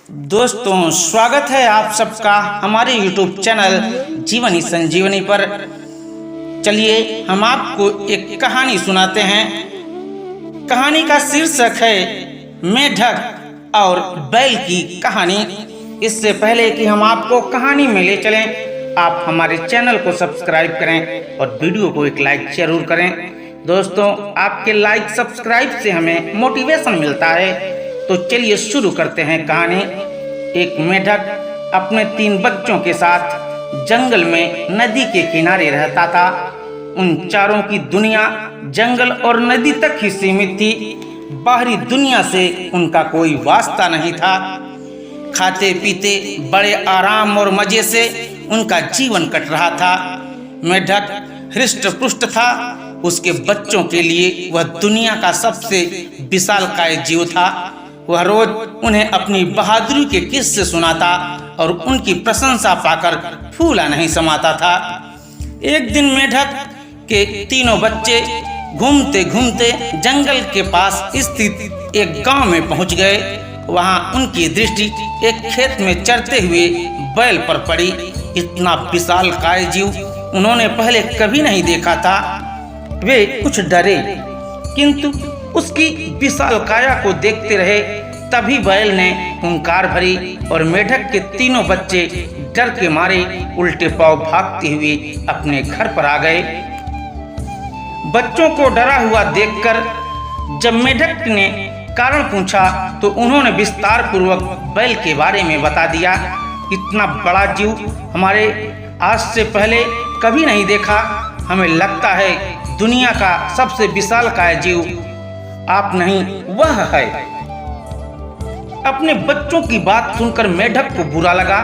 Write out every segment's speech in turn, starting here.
दोस्तों, स्वागत है आप सबका हमारे YouTube चैनल जीवनी संजीवनी पर। चलिए हम आपको एक कहानी सुनाते हैं। कहानी का शीर्षक है मेढक और बैल की कहानी। इससे पहले कि हम आपको कहानी में ले चलें, आप हमारे चैनल को सब्सक्राइब करें और वीडियो को एक लाइक जरूर करें। दोस्तों, आपके लाइक सब्सक्राइब से हमें मोटिवेशन मिलता है। तो चलिए शुरू करते हैं कहानी। एक मेढक अपने 3 बच्चों के साथ जंगल में नदी के किनारे रहता था। उन चारों की दुनिया जंगल और नदी तक ही सीमित थी। बाहरी दुनिया से उनका कोई वास्ता नहीं था। खाते पीते बड़े आराम और मजे से उनका जीवन कट रहा था। मेढक हृष्ट पुष्ट था। उसके बच्चों के लिए वह दुनिया का सबसे विशालकाय जीव था। वह रोज उन्हें अपनी बहादुरी के किस्से सुनाता और उनकी प्रशंसा पाकर फूला नहीं समाता था। एक दिन मेढक के तीनों बच्चे घूमते घूमते जंगल के पास स्थित एक गांव में पहुंच गए। वहां उनकी दृष्टि एक खेत में चरते हुए बैल पर पड़ी। इतना विशालकाय जीव उन्होंने पहले कभी नहीं देखा था। वे कुछ डरे, किंतु उसकी विशाल काया को देखते रहे। तभी बैल ने हुंकार भरी और मेढक के तीनों बच्चे डर के मारे उल्टे पांव भागते हुए अपने घर पर आ गए। बच्चों को डरा हुआ देखकर जब मेढक ने कारण पूछा तो उन्होंने विस्तार पूर्वक बैल के बारे में बता दिया। इतना बड़ा जीव हमारे आज से पहले कभी नहीं देखा। हमें लगता है दुनिया का सबसे विशालकाय जीव आप नहीं, वह है। अपने बच्चों की बात सुनकर मेढक को बुरा लगा।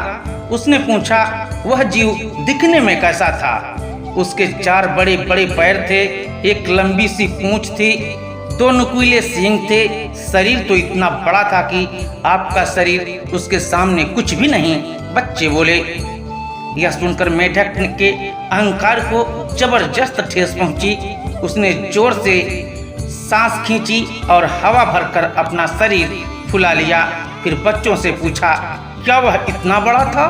उसने पूछा, वह जीव दिखने में कैसा था? उसके 4 बड़े बड़े पैर थे, एक लंबी सी पूंछ थी, 2 नुकीले सींग थे। शरीर तो इतना बड़ा था कि आपका शरीर उसके सामने कुछ भी नहीं। बच्चे बोले। यह सुनकर मेढक के अहंकार को जबरदस्त ठेस पहुंची। उसने जोर से सांस खींची और हवा भरकर अपना शरीर फुला लिया। फिर बच्चों से पूछा, क्या वह इतना बड़ा था?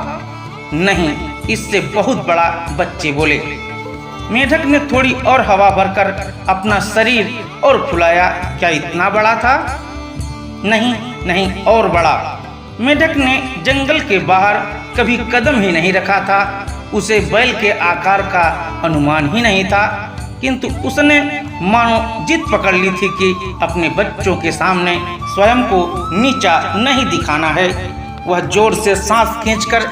नहीं, इससे बहुत बड़ा, बच्चे बोले। मेढक ने थोड़ी और हवा भरकर अपना शरीर और फुलाया। क्या इतना बड़ा था? नहीं नहीं, और बड़ा। मेढक ने जंगल के बाहर कभी कदम ही नहीं रखा था। उसे बैल के आकार का अनुमान ही नहीं था, किंतु उसने मानो जिद पकड़ ली थी कि अपने बच्चों के सामने स्वयं को नीचा नहीं दिखाना है। वह जोर से सांस खींचकर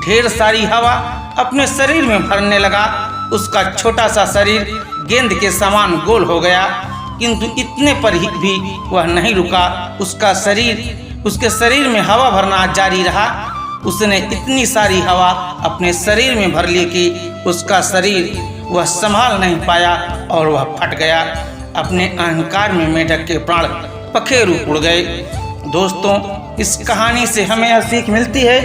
ढेर सारी हवा अपने शरीर में भरने लगा। उसका छोटा सा शरीर गेंद के समान गोल हो गया, किंतु इतने पर भी वह नहीं रुका। उसके शरीर में हवा भरना जारी रहा। उसने इतनी सारी हवा अपने शरीर में भर ली कि उसका शरीर वह संभाल नहीं पाया और वह फट गया। अपने अहंकार में मेढक के प्राण पखेरु उड़ गए। दोस्तों, इस कहानी से हमें यह सीख मिलती है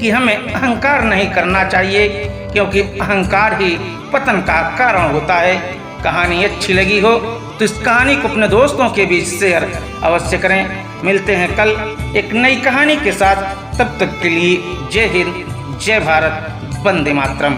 कि हमें अहंकार नहीं करना चाहिए, क्योंकि अहंकार ही पतन का कारण होता है। कहानी अच्छी लगी हो तो इस कहानी को अपने दोस्तों के बीच शेयर अवश्य करें। मिलते हैं कल एक नई कहानी के साथ। तब तक के लिए जय हिंद, जय भारत, वंदे मातरम।